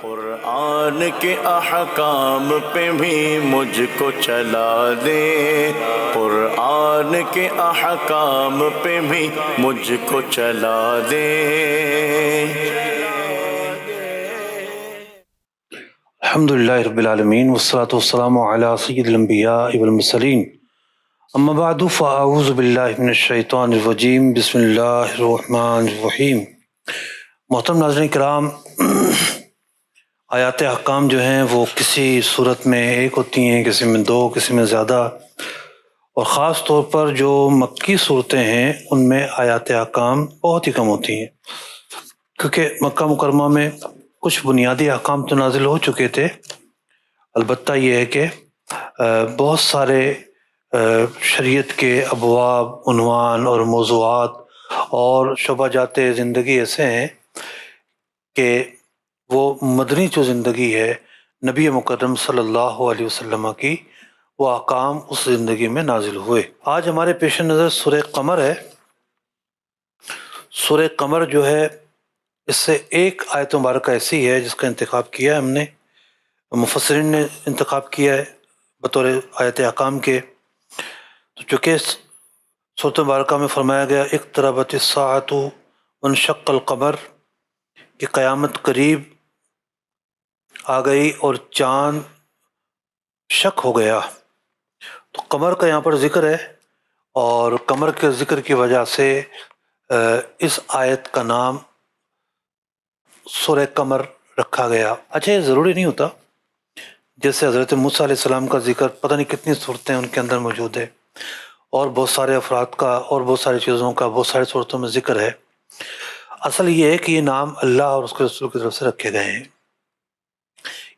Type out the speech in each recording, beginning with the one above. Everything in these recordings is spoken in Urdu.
قرآن کے احکام پہ بھی مجھ کو چلا دے، قرآن کے احکام پہ بھی مجھ کو چلا دے۔ الحمدللہ رب العالمین والصلاة والسلام علی سید الانبیاء والمرسلین، اما بعد فاعوذ باللہ من الشیطان الرجیم، بسم اللہ الرحمن الرحیم۔ محترم ناظرین کرام، آیات احکام جو ہیں وہ کسی صورت میں ایک ہوتی ہیں، کسی میں دو، کسی میں زیادہ، اور خاص طور پر جو مکی صورتیں ہیں ان میں آیات احکام بہت ہی کم ہوتی ہیں، کیونکہ مکہ مکرمہ میں کچھ بنیادی احکام تو نازل ہو چکے تھے۔ البتہ یہ ہے کہ بہت سارے شریعت کے ابواب، عنوان اور موضوعات اور شعبہ جات زندگی ایسے ہیں کہ وہ مدنی جو زندگی ہے نبی مکرم صلی اللہ علیہ وسلم کی، وہ احکام اس زندگی میں نازل ہوئے۔ آج ہمارے پیش نظر سورہ قمر ہے۔ سورہ قمر جو ہے، اس سے ایک آیت مبارکہ ایسی ہے جس کا انتخاب کیا ہے ہم نے، مفسرین نے انتخاب کیا ہے بطور آیت احکام کے۔ تو چونکہ سورۃ مبارکہ میں فرمایا گیا اقتربت الساعۃ وانشق القمر، کہ قیامت قریب آ گئی اور چاند شق ہو گیا، تو قمر کا یہاں پر ذکر ہے، اور قمر کے ذکر کی وجہ سے اس آیت کا نام سورہ قمر رکھا گیا۔ اچھا، یہ ضروری نہیں ہوتا، جیسے حضرت موسیٰ علیہ السلام کا ذکر پتہ نہیں کتنی صورتیں ان کے اندر موجود ہے، اور بہت سارے افراد کا اور بہت ساری چیزوں کا بہت ساری صورتوں میں ذکر ہے۔ اصل یہ ہے کہ یہ نام اللہ اور اس کے رسول کی طرف سے رکھے گئے ہیں۔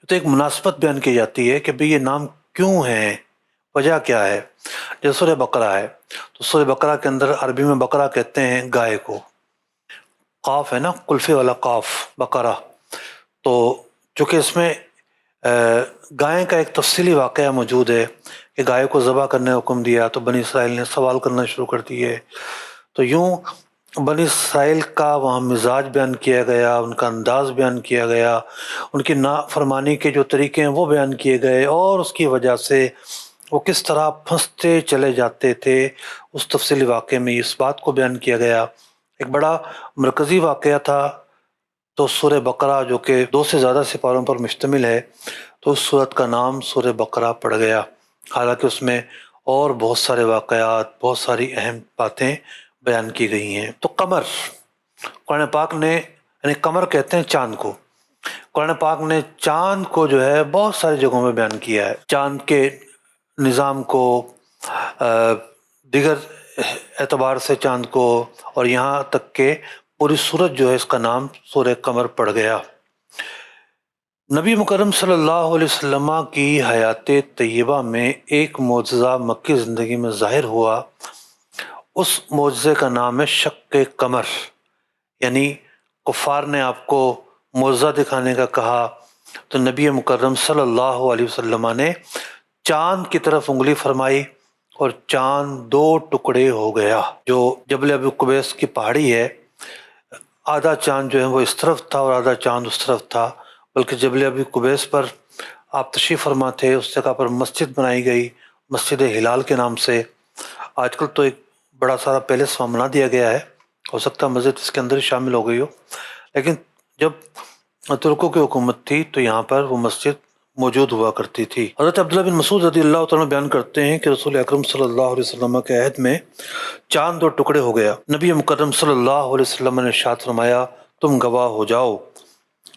تو ایک مناسبت بیان کی جاتی ہے کہ بھئی یہ نام کیوں ہیں، وجہ کیا ہے۔ جیسے سورہ بقرہ ہے، تو سورہ بقرہ کے اندر عربی میں بقرہ کہتے ہیں گائے کو، قاف ہے نا، کلفے والا قاف، بقرہ۔ تو چونکہ اس میں گائے کا ایک تفصیلی واقعہ موجود ہے کہ گائے کو ذبح کرنے کا حکم دیا تو بنی اسرائیل نے سوال کرنا شروع کر دیے، تو یوں بنی اسرائیل کا وہاں مزاج بیان کیا گیا، ان کا انداز بیان کیا گیا، ان کی نافرمانی کے جو طریقے ہیں وہ بیان کیے گئے، اور اس کی وجہ سے وہ کس طرح پھنستے چلے جاتے تھے، اس تفصیلی واقعے میں اس بات کو بیان کیا گیا۔ ایک بڑا مرکزی واقعہ تھا۔ تو سورہ بقرہ جو کہ 2 سے زیادہ سپاروں پر مشتمل ہے، تو اس سورت کا نام سورہ بقرہ پڑ گیا، حالانکہ اس میں اور بہت سارے واقعات، بہت ساری اہم باتیں بیان کی گئی ہیں۔ تو قمر، قرآن پاک نے، یعنی قمر کہتے ہیں چاند کو، قرآن پاک نے چاند کو جو ہے بہت ساری جگہوں میں بیان کیا ہے، چاند کے نظام کو، دیگر اعتبار سے چاند کو، اور یہاں تک کہ پوری سورت جو ہے اس کا نام سورہ قمر پڑ گیا۔ نبی مکرم صلی اللہ علیہ وسلم کی حیات طیبہ میں ایک معجزہ مکی زندگی میں ظاہر ہوا، اس معجزے کا نام ہے شق قمر، یعنی کفار نے آپ کو معجزہ دکھانے کا کہا تو نبی مکرم صلی اللہ علیہ وسلم نے چاند کی طرف انگلی فرمائی اور چاند 2 ٹکڑے ہو گیا۔ جو جبل ابو قبیس کی پہاڑی ہے، آدھا چاند جو ہے وہ اس طرف تھا اور آدھا چاند اس طرف تھا، بلکہ جبل ابو قبیس پر آپ تشریف فرما تھے، اس جگہ پر مسجد بنائی گئی، مسجد ہلال کے نام سے۔ آج کل تو ایک بڑا سارا پیلس وہاں بنا دیا گیا ہے، ہو سکتا ہے مسجد اس کے اندر ہی شامل ہو گئی ہو، لیکن جب ترکوں کی حکومت تھی تو یہاں پر وہ مسجد موجود ہوا کرتی تھی۔ حضرت عبداللہ بن مسعود رضی اللہ تعالیٰ بیان کرتے ہیں کہ رسول اکرم صلی اللہ علیہ وسلم کے عہد میں چاند 2 ٹکڑے ہو گیا۔ نبی مکرم صلی اللہ علیہ وسلم نے ارشاد فرمایا تم گواہ ہو جاؤ۔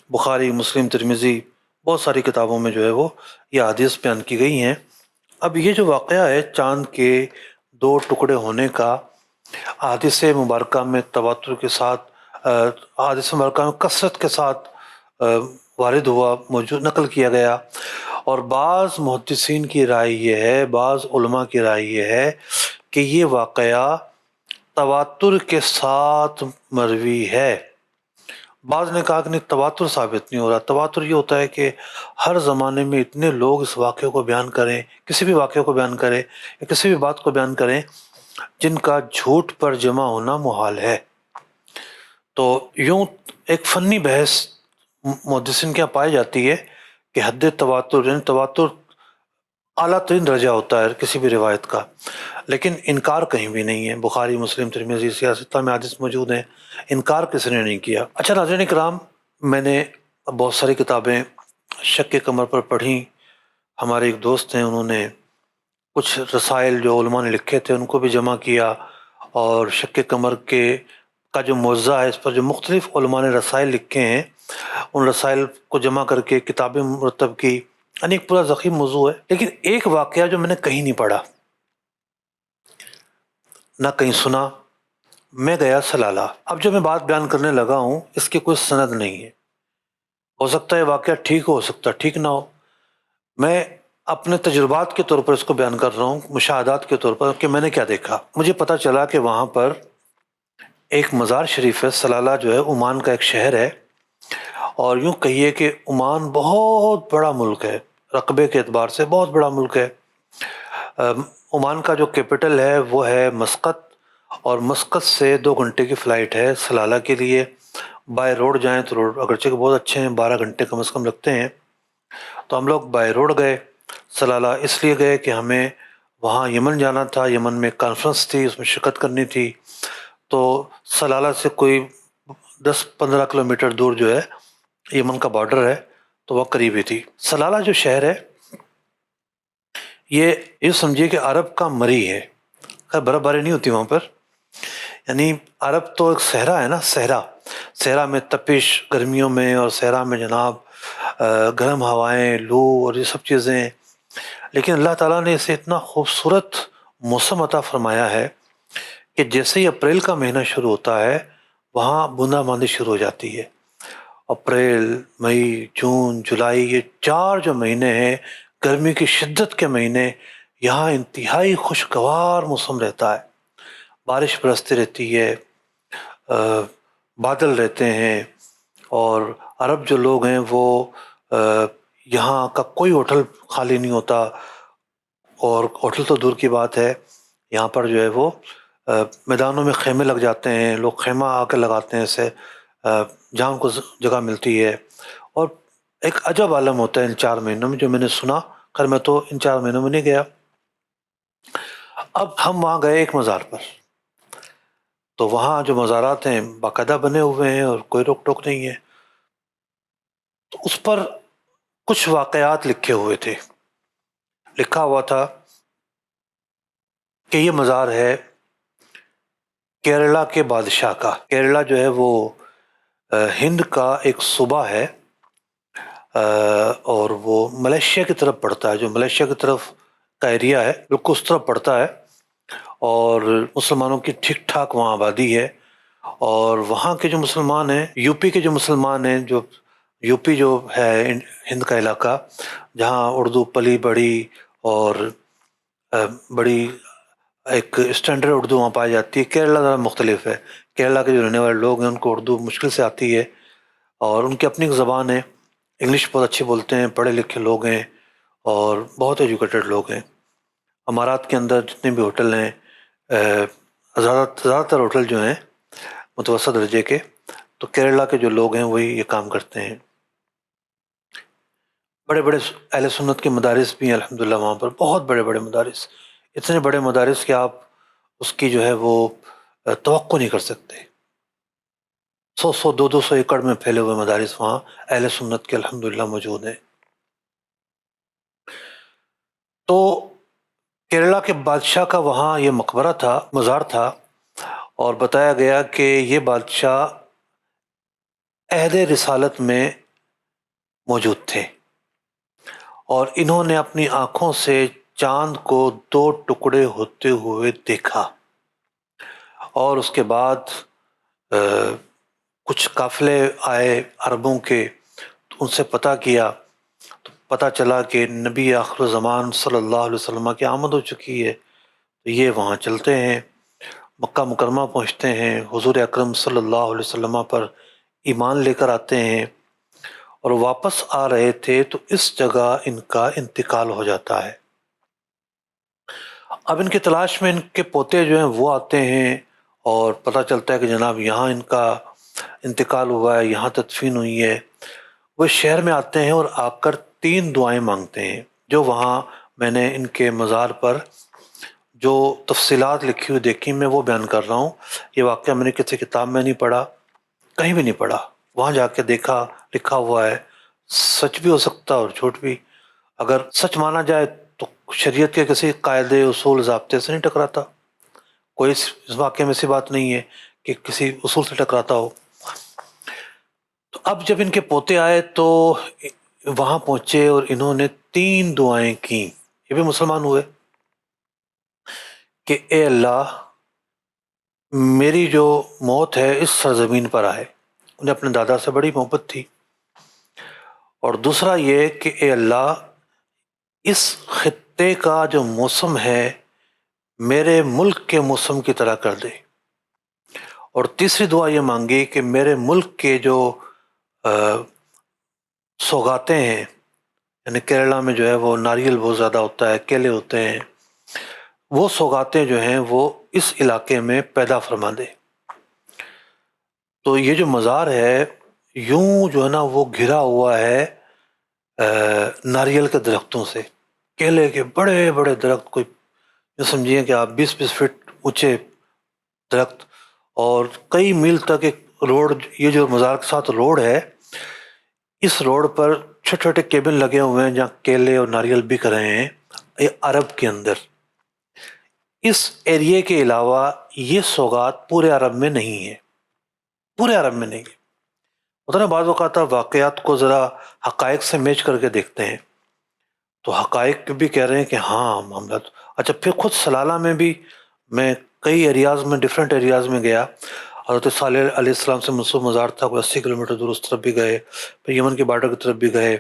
بخاری، مسلم، ترمذی، بہت ساری کتابوں میں جو ہے وہ یہ حدیث بیان کی گئی ہیں۔ اب یہ جو واقعہ ہے چاند کے 2 ٹکڑے ہونے کا، احادیث مبارکہ میں تواتر کے ساتھ، احادیث مبارکہ میں کثرت کے ساتھ وارد ہوا، موجود نقل کیا گیا، اور بعض محدثین کی رائے یہ ہے، بعض علماء کی رائے یہ ہے کہ یہ واقعہ تواتر کے ساتھ مروی ہے۔ بعض نے کہا کہ نہیں، تواتر ثابت نہیں ہو رہا۔ تواتر یہ ہوتا ہے کہ ہر زمانے میں اتنے لوگ اس واقعے کو بیان کریں، کسی بھی واقعے کو بیان کریں یا کسی بھی بات کو بیان کریں جن کا جھوٹ پر جمع ہونا محال ہے۔ تو یوں ایک فنی بحث محدثین کے یہاں پائی جاتی ہے کہ حد تواتر، یعنی تواتر اعلیٰ ترین درجہ ہوتا ہے کسی بھی روایت کا، لیکن انکار کہیں بھی نہیں ہے۔ بخاری، مسلم، ترمذی، سیاستہ میں حدیث موجود ہیں، انکار کسی نے نہیں کیا۔ اچھا ناظرین کرام، میں نے بہت ساری کتابیں شک قمر پر پڑھیں۔ ہمارے ایک دوست ہیں، انہوں نے کچھ رسائل جو علماء نے لکھے تھے ان کو بھی جمع کیا، اور شک قمر کا جو موضوع ہے اس پر جو مختلف علماء نے رسائل لکھے ہیں ان رسائل کو جمع کر کے کتابیں مرتب کی، یعنی ایک پورا ضخیم موضوع ہے۔ لیکن ایک واقعہ جو میں نے کہیں نہیں پڑھا، نہ کہیں سنا، میں گیا سلالہ۔ اب جو میں بات بیان کرنے لگا ہوں اس کی کوئی سند نہیں ہے، ہو سکتا ہے واقعہ ٹھیک ہو سکتا ہے ٹھیک نہ ہو۔ میں اپنے تجربات کے طور پر اس کو بیان کر رہا ہوں، مشاہدات کے طور پر کہ میں نے کیا دیکھا۔ مجھے پتہ چلا کہ وہاں پر ایک مزار شریف ہے۔ سلالہ جو ہے عمان کا ایک شہر ہے، اور یوں کہیے کہ عمان بہت بڑا ملک ہے، رقبے کے اعتبار سے بہت بڑا ملک ہے۔ عمان کا جو کیپٹل ہے وہ ہے مسقط، اور مسقط سے 2 گھنٹے کی فلائٹ ہے سلالہ کے لیے۔ بائی روڈ جائیں تو روڈ اگرچہ کہ بہت اچھے ہیں، 12 گھنٹے کم از کم لگتے ہیں۔ تو ہم لوگ بائی روڈ گئے سلالہ، اس لیے گئے کہ ہمیں وہاں یمن جانا تھا، یمن میں کانفرنس تھی، اس میں شرکت کرنی تھی۔ تو سلالہ سے کوئی 10-15 کلومیٹر دور جو ہے یمن کا بارڈر ہے، تو وہ قریب ہی تھی۔ سلالہ جو شہر ہے یہ سمجھیے کہ عرب کا مری ہے۔ خیر برف باری نہیں ہوتی وہاں پر، یعنی عرب تو ایک صحرا ہے نا، صحرا میں تپش گرمیوں میں، اور صحرا میں جناب گرم ہوائیں، لو اور یہ سب چیزیں، لیکن اللہ تعالیٰ نے اسے اتنا خوبصورت موسم عطا فرمایا ہے کہ جیسے ہی اپریل کا مہینہ شروع ہوتا ہے وہاں بوندا باندی شروع ہو جاتی ہے۔ اپریل، مئی، جون، جولائی، یہ 4 جو مہینے ہیں گرمی کی شدت کے مہینے، یہاں انتہائی خوشگوار موسم رہتا ہے، بارش برستی رہتی ہے، بادل رہتے ہیں، اور عرب جو لوگ ہیں وہ یہاں کا کوئی ہوٹل خالی نہیں ہوتا، اور ہوٹل تو دور کی بات ہے، یہاں پر جو ہے وہ میدانوں میں خیمے لگ جاتے ہیں، لوگ خیمہ آ کے لگاتے ہیں، اسے جہاں کو جگہ ملتی ہے۔ اور ایک عجب عالم ہوتا ہے ان 4 مہینوں میں، جو میں نے سنا، خیر میں تو ان 4 مہینوں میں نہیں گیا۔ اب ہم وہاں گئے ایک مزار پر، تو وہاں جو مزارات ہیں باقاعدہ بنے ہوئے ہیں اور کوئی روک ٹوک نہیں ہے، تو اس پر کچھ واقعات لکھے ہوئے تھے۔ لکھا ہوا تھا کہ یہ مزار ہے کیرلا کے بادشاہ کا۔ کیرلا جو ہے وہ ہند کا ایک صوبہ ہے، اور وہ ملیشیا کی طرف پڑتا ہے، جو ملیشیا کی طرف کا ایریا ہے بالکل اس طرف پڑتا ہے، اور مسلمانوں کی ٹھیک ٹھاک وہاں آبادی ہے۔ اور وہاں کے جو مسلمان ہیں، یو پی کے جو مسلمان ہیں، جو یو پی جو ہے ہند کا علاقہ جہاں اردو پلی بڑھی اور بڑی ایک اسٹینڈرڈ اردو وہاں پائی جاتی ہے۔ کیرلا ذرا مختلف ہے، کیرلا کے جو رہنے والے لوگ ہیں ان کو اردو مشکل سے آتی ہے، اور ان کی اپنی ایک زبان ہے، انگلش بہت اچھی بولتے ہیں، پڑھے لکھے لوگ ہیں اور بہت ایجوکیٹڈ لوگ ہیں۔ امارات کے اندر جتنے بھی ہوٹل ہیں، زیادہ تر ہوٹل جو ہیں متوسط درجے کے، تو کیرلا کے جو لوگ ہیں وہی یہ کام کرتے ہیں۔ بڑے بڑے اہل سنت کے مدارس بھی ہیں الحمدللہ وہاں پر، بہت بڑے بڑے مدارس، اتنے بڑے مدارس کہ آپ اس کی جو ہے وہ توقع نہیں کر سکتے۔ 100-200 ایکڑ میں پھیلے ہوئے مدارس وہاں اہل سنت کے الحمدللہ موجود ہیں۔ تو کیرلا کے بادشاہ کا وہاں یہ مقبرہ تھا، مزار تھا، اور بتایا گیا کہ یہ بادشاہ عہد رسالت میں موجود تھے، اور انہوں نے اپنی آنکھوں سے چاند کو 2 ٹکڑے ہوتے ہوئے دیکھا، اور اس کے بعد کچھ قافلے آئے عربوں کے، تو ان سے پتہ کیا، تو پتہ چلا کہ نبی آخر الزمان صلی اللہ علیہ وسلم کی آمد ہو چکی ہے۔ تو یہ وہاں چلتے ہیں، مکہ مکرمہ پہنچتے ہیں، حضور اکرم صلی اللہ علیہ وسلم پر ایمان لے کر آتے ہیں، اور واپس آ رہے تھے تو اس جگہ ان کا انتقال ہو جاتا ہے۔ اب ان کی تلاش میں ان کے پوتے جو ہیں وہ آتے ہیں، اور پتہ چلتا ہے کہ جناب یہاں ان کا انتقال ہوا ہے، یہاں تدفین ہوئی ہے۔ وہ شہر میں آتے ہیں اور آ کر 3 دعائیں مانگتے ہیں، جو وہاں میں نے ان کے مزار پر جو تفصیلات لکھی ہوئی دیکھی میں وہ بیان کر رہا ہوں۔ یہ واقعہ میں نے کسی کتاب میں نہیں پڑھا، کہیں بھی نہیں پڑھا، وہاں جا کے دیکھا، لکھا ہوا ہے۔ سچ بھی ہو سکتا اور جھوٹ بھی، اگر سچ مانا جائے تو شریعت کے کسی قاعدے اصول ضابطے سے نہیں ٹکراتا، کوئی اس واقعے میں ایسی بات نہیں ہے کہ کسی اصول سے ٹکراتا ہو۔ تو اب جب ان کے پوتے آئے تو وہاں پہنچے اور انہوں نے 3 دعائیں کی، یہ بھی مسلمان ہوئے کہ اے اللہ میری جو موت ہے اس سرزمین پر آئے، انہیں اپنے دادا سے بڑی محبت تھی، اور دوسرا یہ کہ اے اللہ اس خطے کا جو موسم ہے میرے ملک کے موسم کی طرح کر دے، اور تیسری دعا یہ مانگی کہ میرے ملک کے جو سوگاتیں ہیں، یعنی کیرلا میں جو ہے وہ ناریل بہت زیادہ ہوتا ہے، کیلے ہوتے ہیں، وہ سوگاتیں جو ہیں وہ اس علاقے میں پیدا فرما دے۔ تو یہ جو مزار ہے یوں جو ہے نا وہ گھرا ہوا ہے ناریل کے درختوں سے، کیلے کے بڑے بڑے درخت، کوئی یہ سمجھیے کہ آپ 20-20 فٹ اونچے درخت، اور کئی میل تک ایک روڈ، یہ جو مزار کے ساتھ روڈ ہے اس روڈ پر چھوٹے چھوٹے کیبن لگے ہوئے ہیں جہاں کیلے اور ناریل بک رہے ہیں، یہ عرب کے اندر۔ اس ایریے کے علاوہ یہ سوگات پورے عرب میں نہیں ہے، پورے عرب میں نہیں ہے۔ اتنا بعض اوقات آپ واقعات کو ذرا حقائق سے میچ کر کے دیکھتے ہیں تو حقائق بھی کہہ رہے ہیں کہ ہاں معاملہ تو اچھا۔ پھر خود سلالہ میں بھی میں کئی ایریاز میں، ڈیفرنٹ ایریاز میں گیا، حضرت صالح علیہ السلام سے منسوب مزار تھا، کوئی 80 کلومیٹر دور اس طرف بھی گئے، پھر یمن کے بارڈر کی طرف بھی گئے،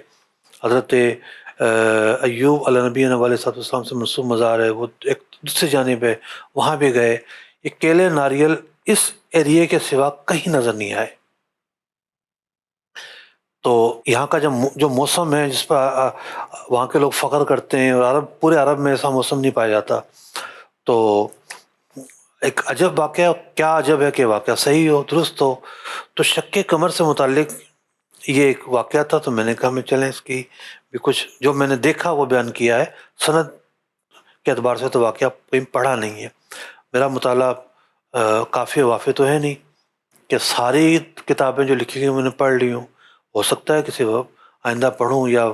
حضرت ایوب علیہ نبی علیہ السلام سے منسوب مزار ہے وہ ایک دوسری جانب ہے، وہاں بھی گئے۔ یہ کیلے ناریل اس ایریے کے سوا کہیں نظر نہیں آئے۔ تو یہاں کا جو موسم ہے جس پر وہاں کے لوگ فخر کرتے ہیں، اور پورے عرب میں ایسا موسم نہیں پایا جاتا، تو ایک عجب واقعہ، کیا عجب ہے کہ واقعہ صحیح ہو، درست ہو۔ تو شق قمر سے متعلق یہ ایک واقعہ تھا، تو میں نے کہا میں چلیں اس کی بھی کچھ جو میں نے دیکھا وہ بیان کیا ہے۔ سند کے اعتبار سے تو واقعہ کوئی پڑھا نہیں ہے، میرا مطالعہ کافی وافی تو ہے نہیں کہ ساری کتابیں جو لکھی گئی میں نے پڑھ لی ہوں، ہو سکتا ہے کسی وقت آئندہ پڑھوں، یا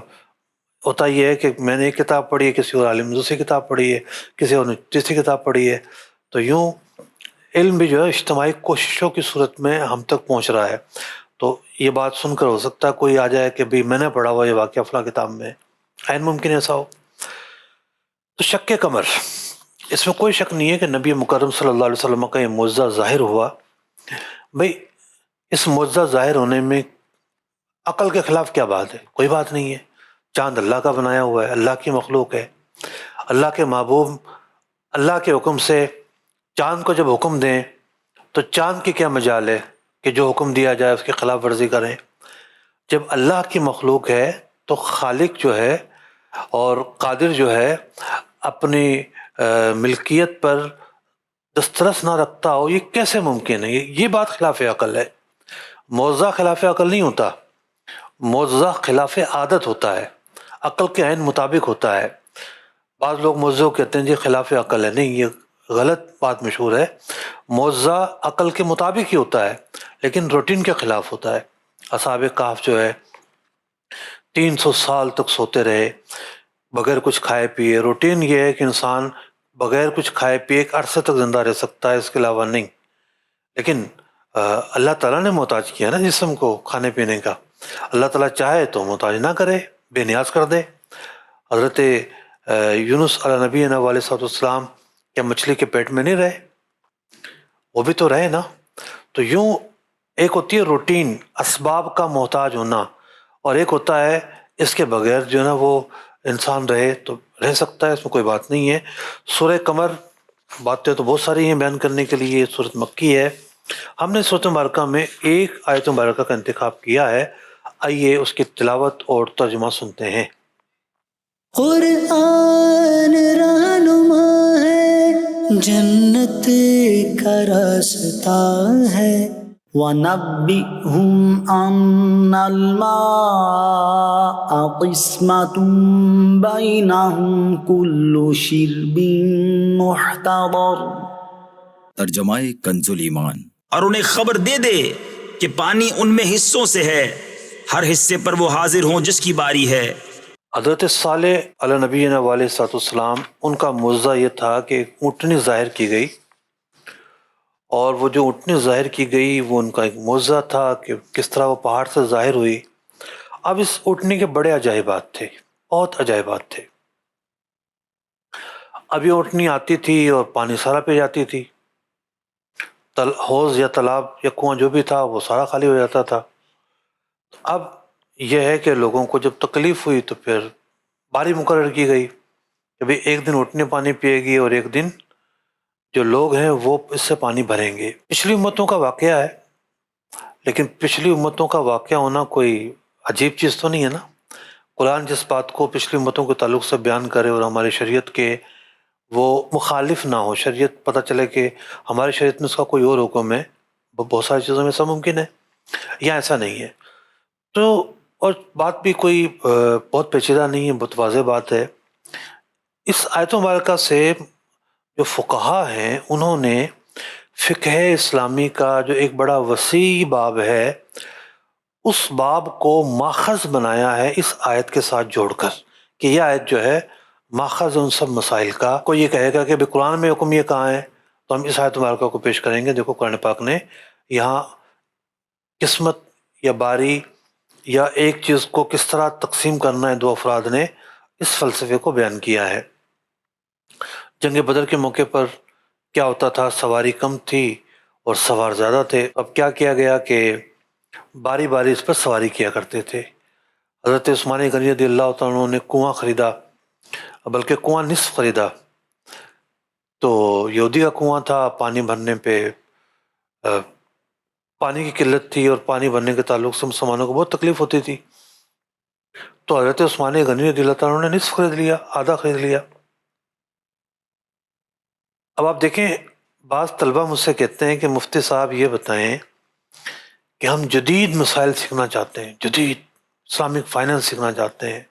ہوتا یہ ہے کہ میں نے ایک کتاب پڑھی ہے، کسی اور عالم نے دوسری کتاب پڑھی ہے، کسی اور نے تیسری کتاب پڑھی ہے، تو یوں علم بھی جو ہے اجتماعی کوششوں کی صورت میں ہم تک پہنچ رہا ہے۔ تو یہ بات سن کر ہو سکتا ہے کوئی آ جائے کہ بھئی میں نے پڑھا ہوا یہ واقعہ فلاں کتاب میں، عین ممکن ایسا ہو۔ تو شق قمر، اس میں کوئی شک نہیں ہے کہ نبی مکرم صلی اللہ علیہ وسلم کا یہ معجزہ ظاہر ہوا۔ بھئی اس معجزہ ظاہر ہونے میں عقل کے خلاف کیا بات ہے؟ کوئی بات نہیں ہے، چاند اللہ کا بنایا ہوا ہے، اللہ کی مخلوق ہے، اللہ کے محبوب اللہ کے حکم سے چاند کو جب حکم دیں تو چاند کی کیا مجال ہے کہ جو حکم دیا جائے اس کی خلاف ورزی کریں؟ جب اللہ کی مخلوق ہے تو خالق جو ہے اور قادر جو ہے اپنی ملکیت پر دسترس نہ رکھتا ہو، یہ کیسے ممکن ہے؟ یہ بات خلاف عقل ہے۔ معجزہ خلاف عقل نہیں ہوتا، معجزہ خلاف عادت ہوتا ہے، عقل کے عین مطابق ہوتا ہے۔ بعض لوگ معجزہ کہتے ہیں جی خلاف عقل ہے، نہیں، یہ غلط بات مشہور ہے۔ معجزہ عقل کے مطابق ہی ہوتا ہے لیکن روٹین کے خلاف ہوتا ہے۔ اصحاب کہف جو ہے 300 سال تک سوتے رہے بغیر کچھ کھائے پیے۔ روٹین یہ ہے کہ انسان بغیر کچھ کھائے پیے ایک عرصے تک زندہ رہ سکتا ہے، اس کے علاوہ نہیں، لیکن اللہ تعالیٰ نے محتاج کیا نا جسم کو کھانے پینے کا۔ اللہ تعالیٰ چاہے تو محتاج نہ کرے، بے نیاز کر دے۔ حضرت یونس علیہ نبی علیہ السلام کیا مچھلی کے پیٹ میں نہیں رہے؟ وہ بھی تو رہے نا۔ تو یوں ایک ہوتی ہے روٹین، اسباب کا محتاج ہونا، اور ایک ہوتا ہے اس کے بغیر جو ہے نا وہ انسان رہے تو رہ سکتا ہے، اس میں کوئی بات نہیں ہے۔ سورہ قمر باتیں تو بہت ساری ہیں بیان کرنے کے لیے، سورۃ مکی ہے۔ ہم نے سورۃ مبارکہ میں ایک آیت مبارکہ کا انتخاب کیا ہے، آئیے اس کی تلاوت اور ترجمہ سنتے ہیں۔ قرآن رہنما ہے، جنت کا راستہ ہے، وَنَبِّئْهُمْ أَنَّ الْمَاءَ قِسْمَةٌ بَيْنَهُمْ كُلُّ شِرْبٍ مُحْتَضَرٌ۔ ترجمہ کنز ایمان۔ اور انہیں خبر دے دے کہ پانی ان میں حصوں سے ہے، ہر حصے پر وہ حاضر ہوں جس کی باری ہے۔ حضرت صالح علیہ نبی علیہ السلام ان کا معجزہ یہ تھا کہ ایک اونٹنی ظاہر کی گئی، اور وہ جو اونٹنی ظاہر کی گئی وہ ان کا ایک معجزہ تھا کہ کس طرح وہ پہاڑ سے ظاہر ہوئی۔ اب اس اونٹنی کے بڑے عجائبات تھے، بہت عجائبات تھے۔ اب یہ اونٹنی آتی تھی اور پانی سارا پی جاتی تھی، حوض یا تالاب یا کنواں جو بھی تھا وہ سارا خالی ہو جاتا تھا۔ اب یہ ہے کہ لوگوں کو جب تکلیف ہوئی تو پھر باری مقرر کی گئی کہ بھئی ایک دن اونٹنی پانی پیے گی اور ایک دن جو لوگ ہیں وہ اس سے پانی بھریں گے۔ پچھلی امتوں کا واقعہ ہے، لیکن پچھلی امتوں کا واقعہ ہونا کوئی عجیب چیز تو نہیں ہے نا۔ قرآن جس بات کو پچھلی امتوں کے تعلق سے بیان کرے اور ہماری شریعت کے وہ مخالف نہ ہو، شریعت پتہ چلے کہ ہماری شریعت میں اس کا کوئی اور حکم ہے، بہت ساری چیزوں میں ایسا ممکن ہے، یا ایسا نہیں ہے تو، اور بات بھی کوئی بہت پیچیدہ نہیں ہے، بہت واضح بات ہے۔ اس آیت مبارکہ سے جو فقہا ہیں انہوں نے فقہ اسلامی کا جو ایک بڑا وسیع باب ہے اس باب کو ماخذ بنایا ہے اس آیت کے ساتھ جوڑ کر، کہ یہ آیت جو ہے ماخذ ان سب مسائل کا۔ کوئی یہ کہے گا کہ بھئی قرآن میں حکم یہ کہاں ہے، تو ہم اس آیت مبارکہ کو پیش کریں گے۔ دیکھو قرآن پاک نے یہاں قسمت یا باری یا ایک چیز کو کس طرح تقسیم کرنا ہے دو افراد نے، اس فلسفے کو بیان کیا ہے۔ جنگ بدر کے موقع پر کیا ہوتا تھا، سواری کم تھی اور سوار زیادہ تھے۔ اب کیا کیا گیا کہ باری باری اس پر سواری کیا کرتے تھے۔ حضرت عثمان غنی رضی اللہ تعالیٰ عنہ نے کنواں خریدا، بلکہ کنواں نصف خریدا، تو یہودی کا کنواں تھا، پانی بھرنے پہ پانی کی قلت تھی اور پانی بھرنے کے تعلق سے مسلمانوں کو بہت تکلیف ہوتی تھی، تو حضرت عثمان غنی رضی اللہ تعالیٰ عنہ نے نصف خرید لیا، آدھا خرید لیا۔ اب آپ دیکھیں، بعض طلبہ مجھ سے کہتے ہیں کہ مفتی صاحب یہ بتائیں کہ ہم جدید مسائل سیکھنا چاہتے ہیں، جدید اسلامک فائنانس سیکھنا چاہتے ہیں،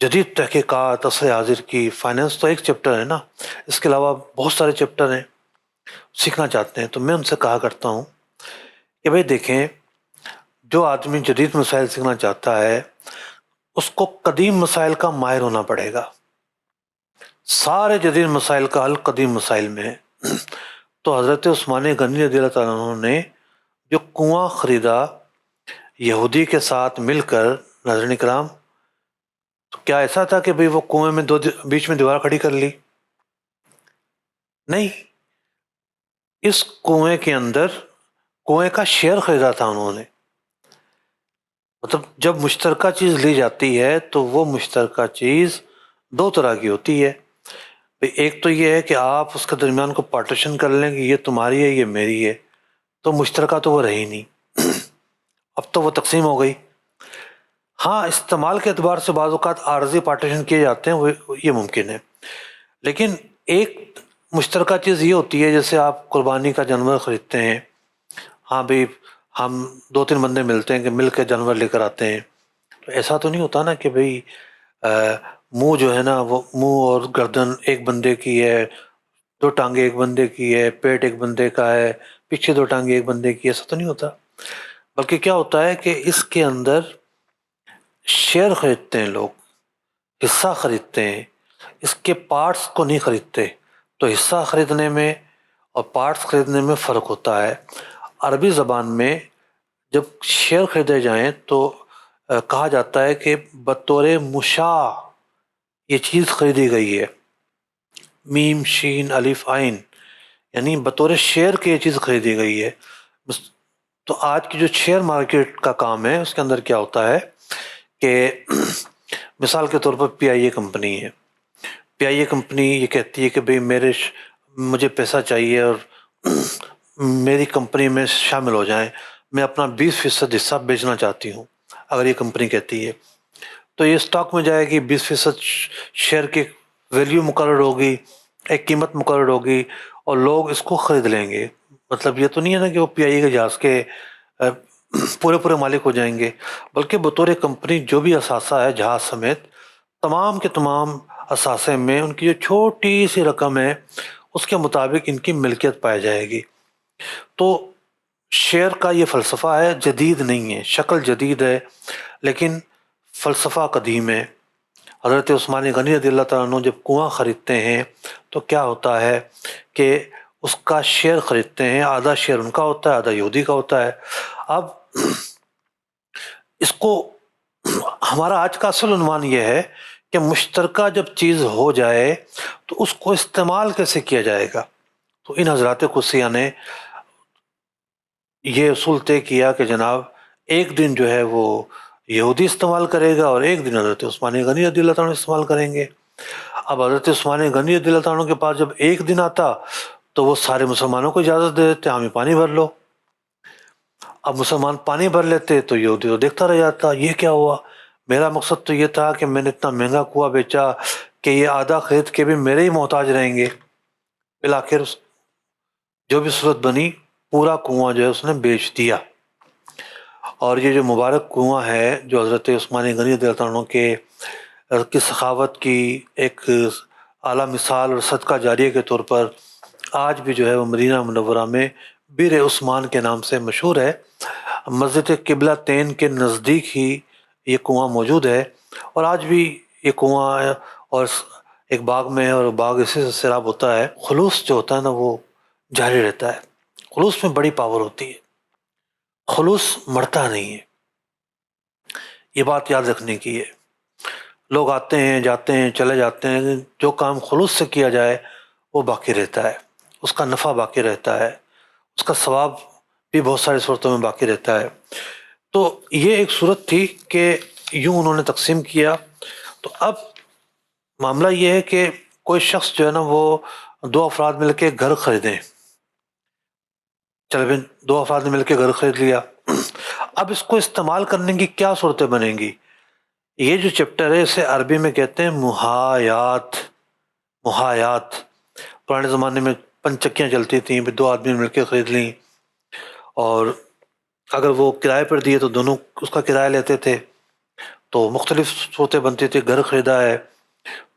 جدید تحقیقات عصر حاضر کی۔ فائنانس تو ایک چیپٹر ہے نا، اس کے علاوہ بہت سارے چیپٹر ہیں، سیکھنا چاہتے ہیں۔ تو میں ان سے کہا کرتا ہوں کہ بھئی دیکھیں، جو آدمی جدید مسائل سیکھنا چاہتا ہے اس کو قدیم مسائل کا ماہر ہونا پڑے گا۔ سارے جدید مسائل کا حل قدیم مسائل میں ہے۔ تو حضرت عثمان غنی رضی اللہ تعالیٰ عنہ نے جو کنواں خریدا یہودی کے ساتھ مل کر، ناظرین کرام، تو کیا ایسا تھا کہ بھئی وہ کنویں میں بیچ میں دیوار کھڑی کر لی؟ نہیں، اس کنویں کے اندر کنویں کا شیئر خریدا تھا انہوں نے۔ مطلب جب مشترکہ چیز لی جاتی ہے تو وہ مشترکہ چیز دو طرح کی ہوتی ہے۔ ایک تو یہ ہے کہ آپ اس کے درمیان کو پارٹیشن کر لیں کہ یہ تمہاری ہے یہ میری ہے، تو مشترکہ تو وہ رہی نہیں، اب تو وہ تقسیم ہو گئی۔ ہاں، استعمال کے اعتبار سے بعض اوقات عارضی پارٹیشن کیے جاتے ہیں، وہ یہ ممکن ہے، لیکن ایک مشترکہ چیز یہ ہوتی ہے جیسے آپ قربانی کا جانور خریدتے ہیں، ہاں بھئی ہم دو تین بندے ملتے ہیں کہ مل کے جانور لے کر آتے ہیں، تو ایسا تو نہیں ہوتا نا کہ بھئی منہ جو ہے نا وہ منہ اور گردن ایک بندے کی ہے، دو ٹانگیں ایک بندے کی ہے، پیٹ ایک بندے کا ہے، پیچھے دو ٹانگیں ایک بندے کی، ایسا تو نہیں ہوتا۔ بلکہ کیا ہوتا ہے کہ اس کے اندر شیئر خریدتے ہیں، لوگ حصہ خریدتے ہیں، اس کے پارٹس کو نہیں خریدتے۔ تو حصہ خریدنے میں اور پارٹس خریدنے میں فرق ہوتا ہے۔ عربی زبان میں جب شیئر خریدے جائیں تو کہا جاتا ہے کہ بطور مشاع یہ چیز خریدی گئی ہے، میم شین الف عین، یعنی بطور شیئر کی یہ چیز خریدی گئی ہے۔ تو آج کی جو شیئر مارکیٹ کا کام ہے اس کے اندر کیا ہوتا ہے کہ مثال کے طور پر پی آئی اے کمپنی ہے، پی آئی اے کمپنی یہ کہتی ہے کہ بھئی مجھے پیسہ چاہیے اور میری کمپنی میں شامل ہو جائیں، میں اپنا 20% حصہ بیچنا چاہتی ہوں، اگر یہ کمپنی کہتی ہے تو یہ اسٹاک میں جائے گی، 20% شیئر کی ویلیو مقرر ہوگی، ایک قیمت مقرر ہوگی اور لوگ اس کو خرید لیں گے، مطلب یہ تو نہیں ہے نا کہ وہ پی آئی اے کے جہاز کے پورے مالک ہو جائیں گے، بلکہ بطور کمپنی جو بھی اثاثہ ہے جہاز سمیت تمام کے تمام اثاثے میں ان کی جو چھوٹی سی رقم ہے اس کے مطابق ان کی ملکیت پائی جائے گی۔ تو شیئر کا یہ فلسفہ ہے، جدید نہیں ہے، شکل جدید ہے لیکن فلسفہ قدیم ہے۔ حضرت عثمان غنی رضی اللہ تعالیٰ عنہ جب کنواں خریدتے ہیں تو کیا ہوتا ہے کہ اس کا شیئر خریدتے ہیں، آدھا شیئر ان کا ہوتا ہے، آدھا یہودی کا ہوتا ہے۔ اب اس کو ہمارا آج کا اصل عنوان یہ ہے کہ مشترکہ جب چیز ہو جائے تو اس کو استعمال کیسے کیا جائے گا۔ تو ان حضرات قدسیہ نے یہ اصول طے کیا کہ جناب ایک دن جو ہے وہ یہودی استعمال کرے گا اور ایک دن حضرت عثمان غنی رضی اللہ تعالیٰ استعمال کریں گے۔ اب حضرت عثمان غنی رضی اللہ تعالیٰ کے پاس جب ایک دن آتا تو وہ سارے مسلمانوں کو اجازت دے دیتے، ہمیں پانی بھر لو۔ اب مسلمان پانی بھر لیتے تو یہودی تو دیکھتا رہ جاتا، یہ کیا ہوا؟ میرا مقصد تو یہ تھا کہ میں نے اتنا مہنگا کنواں بیچا کہ یہ آدھا خرید کے بھی میرے ہی محتاج رہیں گے۔ بالآخر جو بھی صورت بنی پورا کنواں جو ہے اس نے بیچ دیا۔ اور یہ جو مبارک کنواں ہے جو حضرت عثمان غنی رضی اللہ عنہ کی سخاوت کی ایک اعلیٰ مثال اور صدقہ جاریہ کے طور پر آج بھی جو ہے وہ مدینہ منورہ میں بیر عثمان کے نام سے مشہور ہے۔ مسجد قبلہ تین کے نزدیک ہی یہ کنواں موجود ہے اور آج بھی یہ کنواں اور ایک باغ میں ہے اور باغ اسی سے سیراب ہوتا ہے۔ خلوص جو ہوتا ہے نا وہ جاری رہتا ہے، خلوص میں بڑی پاور ہوتی ہے، خلوص مرتا نہیں ہے، یہ بات یاد رکھنے کی ہے۔ لوگ آتے ہیں جاتے ہیں چلے جاتے ہیں، جو کام خلوص سے کیا جائے وہ باقی رہتا ہے، اس کا نفع باقی رہتا ہے، اس کا ثواب بھی بہت ساری صورتوں میں باقی رہتا ہے۔ تو یہ ایک صورت تھی کہ یوں انہوں نے تقسیم کیا۔ تو اب معاملہ یہ ہے کہ کوئی شخص جو ہے نا وہ دو افراد مل کے گھر خریدیں، چلے بھائی دو افراد نے مل کے گھر خرید لیا، اب اس کو استعمال کرنے کی کیا صورتیں بنیں گی؟ یہ جو چیپٹر ہے اسے عربی میں کہتے ہیں محایات۔ محایات پرانے زمانے میں پنچکیاں چلتی تھیں، دو آدمی مل کے خرید لیں اور اگر وہ کرائے پر دیے تو دونوں اس کا کرایہ لیتے تھے، تو مختلف صورتیں بنتی تھی۔ گھر خریدا ہے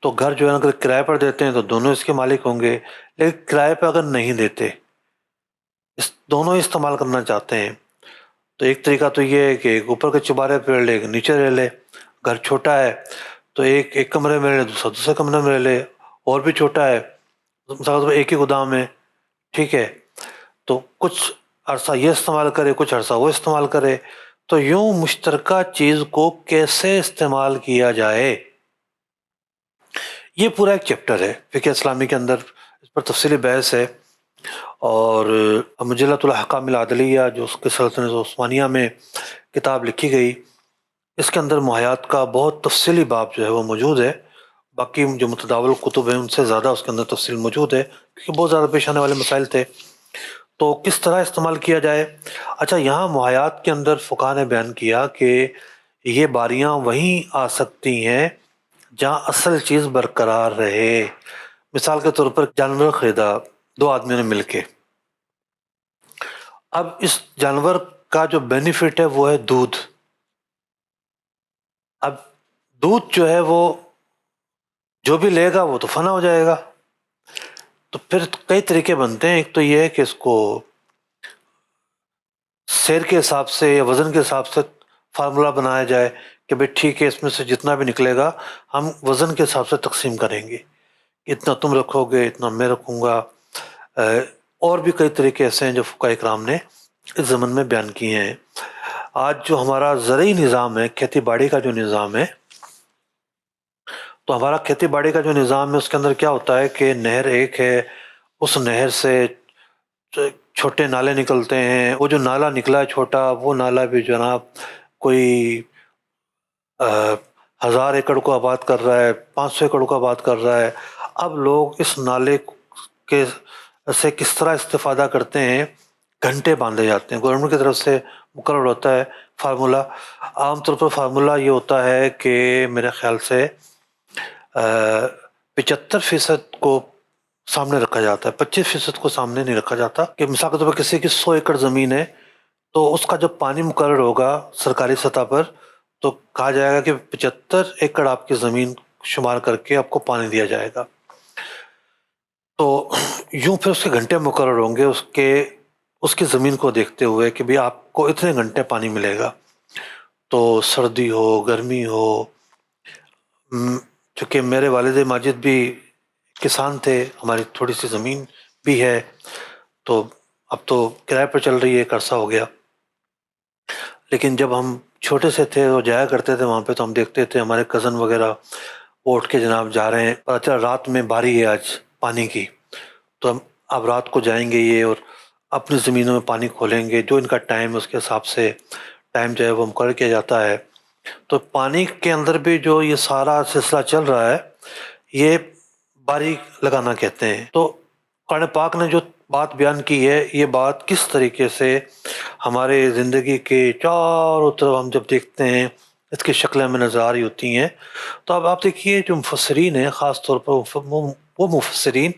تو گھر جو ہے اگر کرائے پر دیتے ہیں تو دونوں اس کے مالک ہوں گے، لیکن کرائے پہ اگر نہیں دیتے، دونوں استعمال کرنا چاہتے ہیں، تو ایک طریقہ تو یہ ہے کہ ایک اوپر کے چبارے پہ لے ایک نیچے رہ لے۔ گھر چھوٹا ہے تو ایک کمرے میں لے، دوسرے کمرے میں لے، اور بھی چھوٹا ہے ایک ہی گودام ہے، ٹھیک ہے، تو کچھ عرصہ یہ استعمال کرے کچھ عرصہ وہ استعمال کرے۔ تو یوں مشترکہ چیز کو کیسے استعمال کیا جائے یہ پورا ایک چیپٹر ہے فقہ اسلامی کے اندر، اس پر تفصیلی بحث ہے۔ اور مجلۃ الاحکام العدلیہ جو اس کے سلطنت عثمانیہ میں کتاب لکھی گئی، اس کے اندر محایات کا بہت تفصیلی باب جو ہے وہ موجود ہے۔ باقی جو متداول کتب ہیں ان سے زیادہ اس کے اندر تفصیل موجود ہے کیونکہ بہت زیادہ پیش آنے والے مسائل تھے۔ تو کس طرح استعمال کیا جائے؟ اچھا، یہاں محایات کے اندر فقہاء نے بیان کیا کہ یہ باریاں وہیں آ سکتی ہیں جہاں اصل چیز برقرار رہے۔ مثال کے طور پر جانور خریدا دو آدمیوں نے مل کے، اب اس جانور کا جو بینیفٹ ہے وہ ہے دودھ۔ اب دودھ جو ہے وہ جو بھی لے گا وہ تو فنا ہو جائے گا، تو پھر کئی طریقے بنتے ہیں۔ ایک تو یہ ہے کہ اس کو سیر کے حساب سے یا وزن کے حساب سے فارمولہ بنایا جائے کہ بھئی ٹھیک ہے اس میں سے جتنا بھی نکلے گا ہم وزن کے حساب سے تقسیم کریں گے، اتنا تم رکھو گے اتنا میں رکھوں گا۔ اور بھی کئی طریقے ایسے ہیں جو فقہاء کرام نے اس زمن میں بیان کیے ہیں۔ آج جو ہمارا زرعی نظام ہے، کھیتی باڑی کا جو نظام ہے، تو ہمارا کھیتی باڑی کا جو نظام ہے اس کے اندر کیا ہوتا ہے کہ نہر ایک ہے، اس نہر سے چھوٹے نالے نکلتے ہیں، وہ جو نالا نکلا ہے چھوٹا وہ نالا بھی جناب کوئی 1000 ایکڑ کو آباد کر رہا ہے، 500 ایکڑ کو آباد کر رہا ہے۔ اب لوگ اس نالے کے سے کس طرح استفادہ کرتے ہیں، گھنٹے باندھے جاتے ہیں، گورنمنٹ کی طرف سے مقرر ہوتا ہے فارمولہ۔ عام طور پر فارمولہ یہ ہوتا ہے کہ میرے خیال سے 75% کو سامنے رکھا جاتا ہے، 25% کو سامنے نہیں رکھا جاتا. کہ مثال کے طور پر کسی کی 100 ایکڑ زمین ہے تو اس کا جب پانی مقرر ہوگا سرکاری سطح پر تو کہا جائے گا کہ 75 ایکڑ آپ کی زمین شمار کر کے آپ کو پانی دیا جائے گا. تو یوں پھر اس کے گھنٹے مقرر ہوں گے اس کی زمین کو دیکھتے ہوئے کہ بھی آپ کو اتنے گھنٹے پانی ملے گا. تو سردی ہو گرمی ہو، چونکہ میرے والد ماجد بھی کسان تھے، ہماری تھوڑی سی زمین بھی ہے، تو اب تو کرائے پر چل رہی ہے، ایک عرصہ ہو گیا. لیکن جب ہم چھوٹے سے تھے اور جایا کرتے تھے وہاں پہ تو ہم دیکھتے تھے ہمارے کزن وغیرہ اٹھ کے جناب جا رہے ہیں، پتہ چلا رات میں باری ہے آج پانی کی، تو ہم اب رات کو جائیں گے یہ اور اپنی زمینوں میں پانی کھولیں گے، جو ان کا ٹائم ہے اس کے حساب سے ٹائم جو ہے وہ مقرر کیا جاتا ہے. تو پانی کے اندر بھی جو یہ سارا سلسلہ چل رہا ہے یہ باری لگانا کہتے ہیں. تو قرآن پاک نے جو بات بیان کی ہے یہ بات کس طریقے سے ہمارے زندگی کے چاروں طرف ہم جب دیکھتے ہیں اس کی شکلیں ہمیں نظر آ رہی ہوتی ہیں. تو اب آپ دیکھیے جو مفسرین ہیں، خاص طور پر وہ مفسرین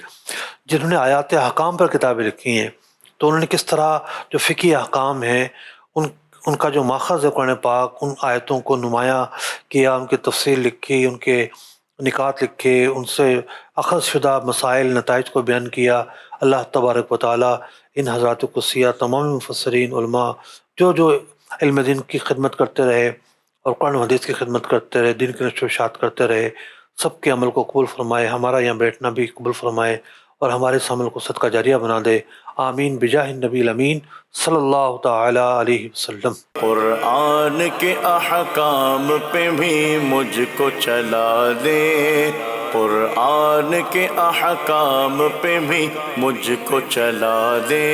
جنہوں نے آیات احکام پر کتابیں لکھی ہیں، تو انہوں نے کس طرح جو فقہی احکام ہیں ان کا جو ماخذ ہے قرآن پاک، ان آیتوں کو نمایاں کیا، ان کی تفصیل لکھی، ان کے نکات لکھے، ان سے اخذ شدہ مسائل نتائج کو بیان کیا. اللہ تبارک و تعالیٰ ان حضرات کو سیاہ تمام مفسرین علماء جو علم دین کی خدمت کرتے رہے اور قرآن و حدیث کی خدمت کرتے رہے، دین کی نشر و اشاعت کرتے رہے، سب کے عمل کو قبول فرمائے، ہمارا یہاں بیٹھنا بھی قبول فرمائے اور ہمارے اس عمل کو صدقہ جاریہ بنا دے. آمین بجاہ النبی الامین صلی اللہ تعالی علیہ وسلم. قرآن کے احکام پہ بھی مجھ کو چلا دے، قرآن کے احکام پہ بھی مجھ کو چلا دے.